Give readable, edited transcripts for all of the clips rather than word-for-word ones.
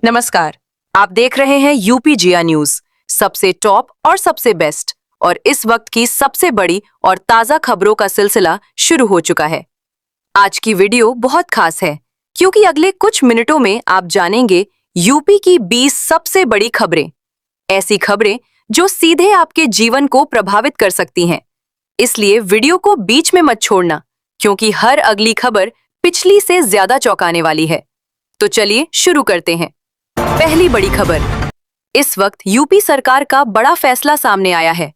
नमस्कार। आप देख रहे हैं यूपी जिया न्यूज, सबसे टॉप और सबसे बेस्ट। और इस वक्त की सबसे बड़ी और ताजा खबरों का सिलसिला शुरू हो चुका है। आज की वीडियो बहुत खास है क्योंकि अगले कुछ मिनटों में आप जानेंगे यूपी की 20 सबसे बड़ी खबरें। ऐसी खबरें जो सीधे आपके जीवन को प्रभावित कर सकती हैं। इसलिए वीडियो को बीच में मत छोड़ना, क्योंकि हर अगली खबर पिछली से ज्यादा चौंकाने वाली है। तो चलिए शुरू करते हैं। पहली बड़ी खबर। इस वक्त यूपी सरकार का बड़ा फैसला सामने आया है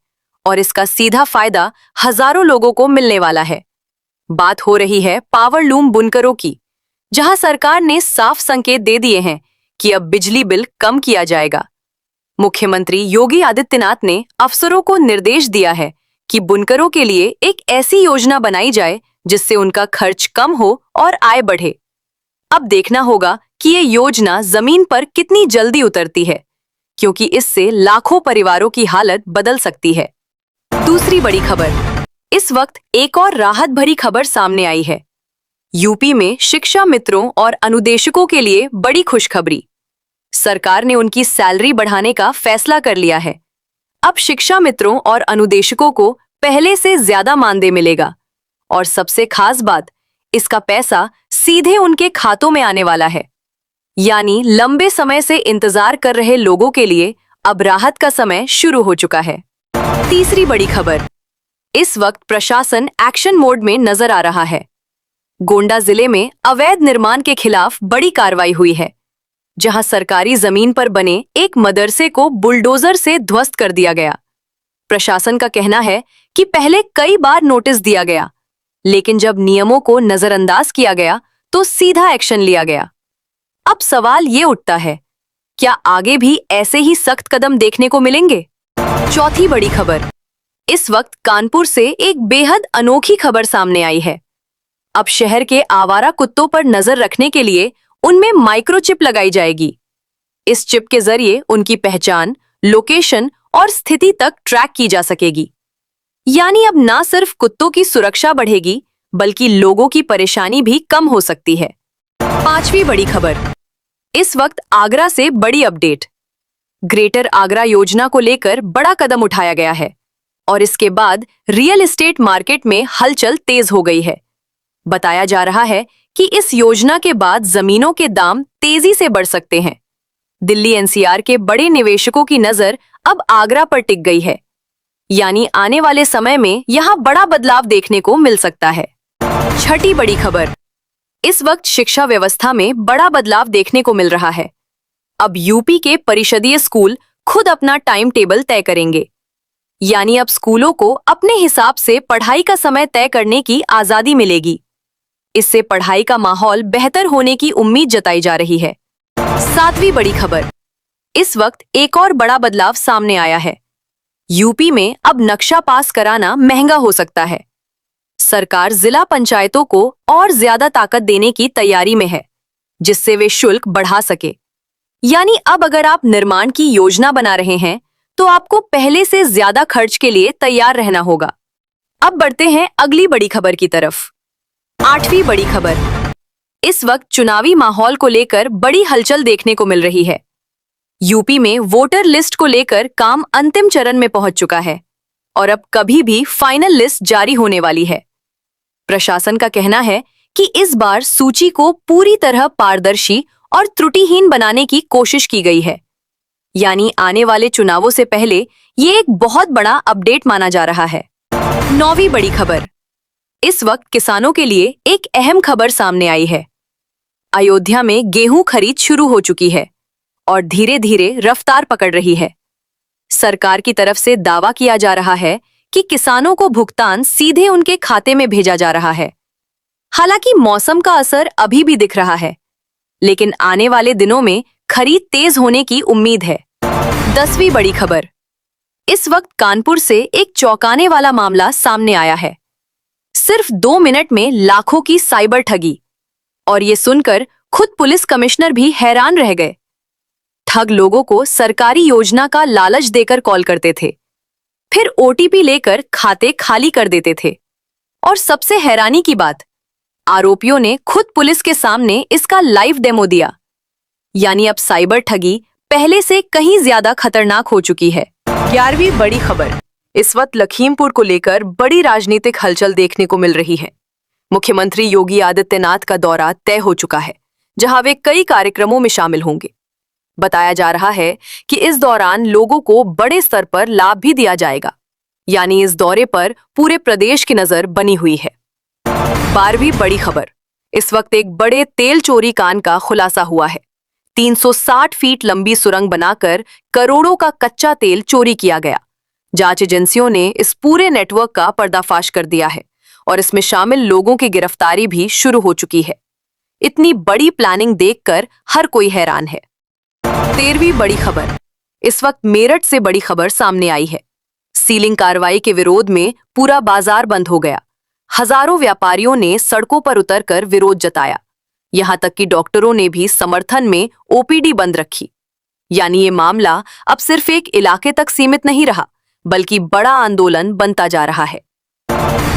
और इसका सीधा फायदा हजारों लोगों को मिलने वाला है। बात हो रही है पावर लूम बुनकरों की, जहां सरकार ने साफ संकेत दे दिए हैं कि अब बिजली बिल कम किया जाएगा। मुख्यमंत्री योगी आदित्यनाथ ने अफसरों को निर्देश दिया है कि बुनकरों के लिए एक ऐसी योजना बनाई जाए जिससे उनका खर्च कम हो और आय बढ़े। अब देखना होगा कि ये योजना जमीन पर कितनी जल्दी उतरती है, क्योंकि इससे लाखों परिवारों की हालत बदल सकती है। दूसरी बड़ी खबर। इस वक्त एक और राहत भरी खबर सामने आई है। यूपी में शिक्षा मित्रों और अनुदेशकों के लिए बड़ी खुशखबरी। सरकार ने उनकी सैलरी बढ़ाने का फैसला कर लिया है। अब शिक्षा मित्रों और अनुदेशकों को पहले से ज्यादा मानदेय मिलेगा और सबसे खास बात, इसका पैसा सीधे उनके खातों में आने वाला है। यानी लंबे समय से इंतजार कर रहे लोगों के लिए अब राहत का समय शुरू हो चुका है। तीसरी बड़ी खबर। इस वक्त प्रशासन एक्शन मोड में नजर आ रहा है। गोंडा जिले में अवैध निर्माण के खिलाफ बड़ी कार्रवाई हुई है, जहां सरकारी जमीन पर बने एक मदरसे को बुलडोजर से ध्वस्त कर दिया गया। प्रशासन का कहना है कि पहले कई बार नोटिस दिया गया, लेकिन जब नियमों को नजरअंदाज किया गया तो सीधा एक्शन लिया गया। अब सवाल ये उठता है, क्या आगे भी ऐसे ही सख्त कदम देखने को मिलेंगे? चौथी बड़ी खबर। इस वक्त कानपुर से एक बेहद अनोखी खबर सामने आई है। अब शहर के आवारा कुत्तों पर नजर रखने के लिए उनमें माइक्रोचिप लगाई जाएगी। इस चिप के जरिए उनकी पहचान, लोकेशन और स्थिति तक ट्रैक की जा सकेगी। यानी अब ना सिर्फ कुत्तों की सुरक्षा बढ़ेगी, बल्कि लोगों की परेशानी भी कम हो सकती है। पांचवी बड़ी खबर। इस वक्त आगरा से बड़ी अपडेट। ग्रेटर आगरा योजना को लेकर बड़ा कदम उठाया गया है और इसके बाद रियल एस्टेट मार्केट में हलचल तेज हो गई है। बताया जा रहा है कि इस योजना के बाद जमीनों के दाम तेजी से बढ़ सकते हैं। दिल्ली एनसीआर के बड़े निवेशकों की नजर अब आगरा पर टिक गई है। यानी आने वाले समय में यहां बड़ा बदलाव देखने को मिल सकता है। छठी बड़ी खबर। इस वक्त शिक्षा व्यवस्था में बड़ा बदलाव देखने को मिल रहा है। अब यूपी के परिषदीय स्कूल खुद अपना टाइम टेबल तय करेंगे। यानी अब स्कूलों को अपने हिसाब से पढ़ाई का समय तय करने की आजादी मिलेगी। इससे पढ़ाई का माहौल बेहतर होने की उम्मीद जताई जा रही है। सातवीं बड़ी खबर। इस वक्त एक और बड़ा बदलाव सामने आया है। यूपी में अब नक्शा पास कराना महंगा हो सकता है। सरकार जिला पंचायतों को और ज्यादा ताकत देने की तैयारी में है, जिससे वे शुल्क बढ़ा सके। यानी अब अगर आप निर्माण की योजना बना रहे हैं तो आपको पहले से ज्यादा खर्च के लिए तैयार रहना होगा। अब बढ़ते हैं अगली बड़ी खबर की तरफ। आठवीं बड़ी खबर। इस वक्त चुनावी माहौल को लेकर बड़ी हलचल देखने को मिल रही है। यूपी में वोटर लिस्ट को लेकर काम अंतिम चरण में पहुंच चुका है और अब कभी भी फाइनल लिस्ट जारी होने वाली है। प्रशासन का कहना है कि इस बार सूची को पूरी तरह पारदर्शी और त्रुटिहीन बनाने की कोशिश की गई है। यानी आने वाले चुनावों से पहले ये एक बहुत बड़ा अपडेट माना जा रहा है। नौवीं बड़ी खबर। इस वक्त किसानों के लिए एक अहम खबर सामने आई है। अयोध्या में गेहूं खरीद शुरू हो चुकी है और धीरे धीरे रफ्तार पकड़ रही है। सरकार की तरफ से दावा किया जा रहा है कि किसानों को भुगतान सीधे उनके खाते में भेजा जा रहा है। हालांकि मौसम का असर अभी भी दिख रहा है, लेकिन आने वाले दिनों में खरीद तेज होने की उम्मीद है। 10वीं बड़ी खबर। इस वक्त कानपुर से एक चौंकाने वाला मामला सामने आया है। सिर्फ 2 मिनट में लाखों की साइबर ठगी, और ये सुनकर खुद पुलिस कमिश्नर भी हैरान रह गए। ठग लोगों को सरकारी योजना का लालच देकर कॉल करते थे, फिर ओटीपी लेकर खाते खाली कर देते थे। और सबसे हैरानी की बात, आरोपियों ने खुद पुलिस के सामने इसका लाइव डेमो दिया। यानी अब साइबर ठगी पहले से कहीं ज्यादा खतरनाक हो चुकी है। 11वीं बड़ी खबर। इस वक्त लखीमपुर को लेकर बड़ी राजनीतिक हलचल देखने को मिल रही है। मुख्यमंत्री योगी आदित्यनाथ का दौरा तय हो चुका है, जहां वे कई कार्यक्रमों में शामिल होंगे। बताया जा रहा है कि इस दौरान लोगों को बड़े स्तर पर लाभ भी दिया जाएगा, यानी इस दौरे पर पूरे प्रदेश की नजर बनी हुई है। 12वीं बड़ी खबर। इस वक्त एक बड़े तेल चोरी कांड का खुलासा हुआ है। 360 फीट लंबी सुरंग बनाकर करोड़ों का कच्चा तेल चोरी किया गया। जांच एजेंसियों ने इस पूरे नेटवर्क का पर्दाफाश कर दिया है और इसमें शामिल लोगों की गिरफ्तारी भी शुरू हो चुकी है। इतनी बड़ी प्लानिंग देखकर हर कोई हैरान है। 13वीं बड़ी खबर। इस वक्त मेरठ से बड़ी खबर सामने आई है। सीलिंग कार्रवाई के विरोध में पूरा बाजार बंद हो गया। हजारों व्यापारियों ने सड़कों पर उतरकर विरोध जताया। यहां तक कि डॉक्टरों ने भी समर्थन में ओपीडी बंद रखी। यानी ये मामला अब सिर्फ एक इलाके तक सीमित नहीं रहा, बल्कि बड़ा आंदोलन बनता जा रहा है।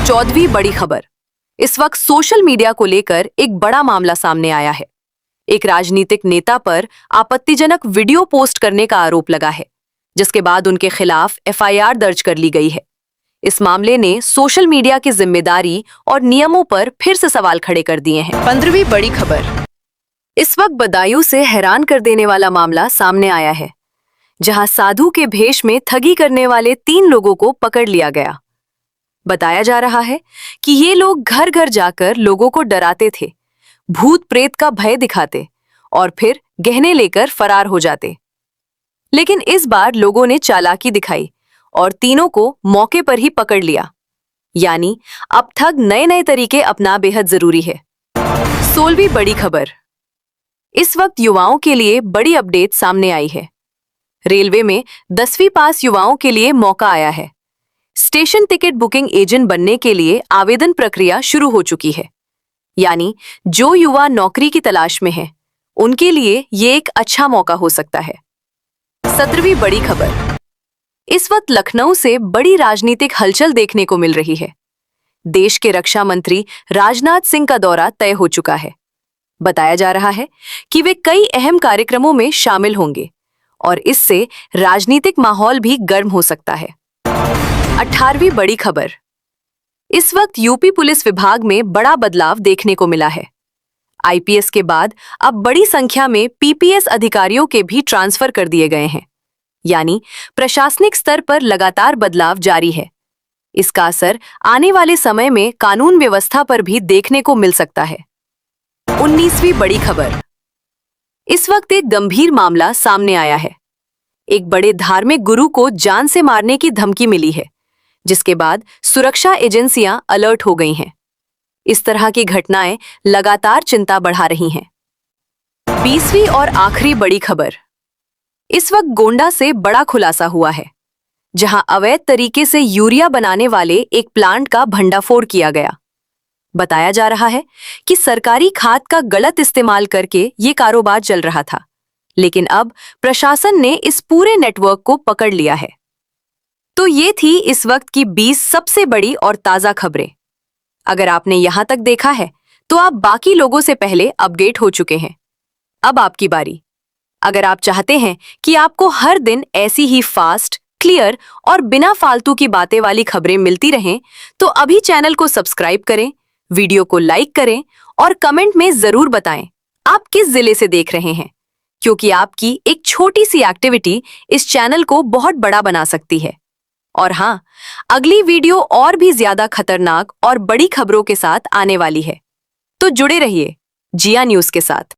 14वीं बड़ी खबर। इस वक्त सोशल मीडिया को लेकर एक बड़ा मामला सामने आया है। एक राजनीतिक नेता पर आपत्तिजनक वीडियो पोस्ट करने का आरोप लगा है, जिसके बाद उनके खिलाफ एफआईआर दर्ज कर ली गई है। इस मामले ने सोशल मीडिया की जिम्मेदारी और नियमों पर फिर से सवाल खड़े कर दिए हैं। 15वीं बड़ी खबर। इस वक्त बदायूं से हैरान कर देने वाला मामला सामने आया है, जहां साधु के भेष में ठगी करने वाले 3 लोगों को पकड़ लिया गया। बताया जा रहा है कि ये लोग घर घर जाकर लोगों को डराते थे, भूत प्रेत का भय दिखाते और फिर गहने लेकर फरार हो जाते। लेकिन इस बार लोगों ने चालाकी दिखाई और तीनों को मौके पर ही पकड़ लिया। यानी अब ठग नए नए तरीके अपना बेहद जरूरी है। 16वीं बड़ी खबर। इस वक्त युवाओं के लिए बड़ी अपडेट सामने आई है। रेलवे में 10वीं पास युवाओं के लिए मौका आया है। स्टेशन टिकट बुकिंग एजेंट बनने के लिए आवेदन प्रक्रिया शुरू हो चुकी है। यानी जो युवा नौकरी की तलाश में है, उनके लिए ये एक अच्छा मौका हो सकता है। 17वीं बड़ी खबर। इस वक्त लखनऊ से बड़ी राजनीतिक हलचल देखने को मिल रही है। देश के रक्षा मंत्री राजनाथ सिंह का दौरा तय हो चुका है। बताया जा रहा है कि वे कई अहम कार्यक्रमों में शामिल होंगे और इससे राजनीतिक माहौल भी गर्म हो सकता है। 18वीं बड़ी खबर। इस वक्त यूपी पुलिस विभाग में बड़ा बदलाव देखने को मिला है। आईपीएस के बाद अब बड़ी संख्या में पीपीएस अधिकारियों के भी ट्रांसफर कर दिए गए हैं। यानी प्रशासनिक स्तर पर लगातार बदलाव जारी है। इसका असर आने वाले समय में कानून व्यवस्था पर भी देखने को मिल सकता है। 19वीं बड़ी खबर। इस वक्त एक गंभीर मामला सामने आया है। एक बड़े धार्मिक गुरु को जान से मारने की धमकी मिली है, जिसके बाद सुरक्षा एजेंसियां अलर्ट हो गई हैं। इस तरह की घटनाएं लगातार चिंता बढ़ा रही हैं। 20वीं और आखिरी बड़ी खबर। इस वक्त गोंडा से बड़ा खुलासा हुआ है, जहां अवैध तरीके से यूरिया बनाने वाले एक प्लांट का भंडाफोड़ किया गया। बताया जा रहा है कि सरकारी खाद का गलत इस्तेमाल करके ये कारोबार चल रहा था, लेकिन अब प्रशासन ने इस पूरे नेटवर्क को पकड़ लिया है। तो ये थी इस वक्त की 20 सबसे बड़ी और ताजा खबरें। अगर आपने यहां तक देखा है, तो आप बाकी लोगों से पहले अपडेट हो चुके हैं। अब आपकी बारी। अगर आप चाहते हैं कि आपको हर दिन ऐसी ही फास्ट, क्लियर और बिना फालतू की बातें वाली खबरें मिलती रहें, तो अभी चैनल को सब्सक्राइब करें, वीडियो को लाइक करें और कमेंट में जरूर बताएं आप किस जिले से देख रहे हैं, क्योंकि आपकी एक छोटी सी एक्टिविटी इस चैनल को बहुत बड़ा बना सकती है। और हाँ, अगली वीडियो और भी ज्यादा खतरनाक और बड़ी खबरों के साथ आने वाली है, तो जुड़े रहिए जिया न्यूज के साथ।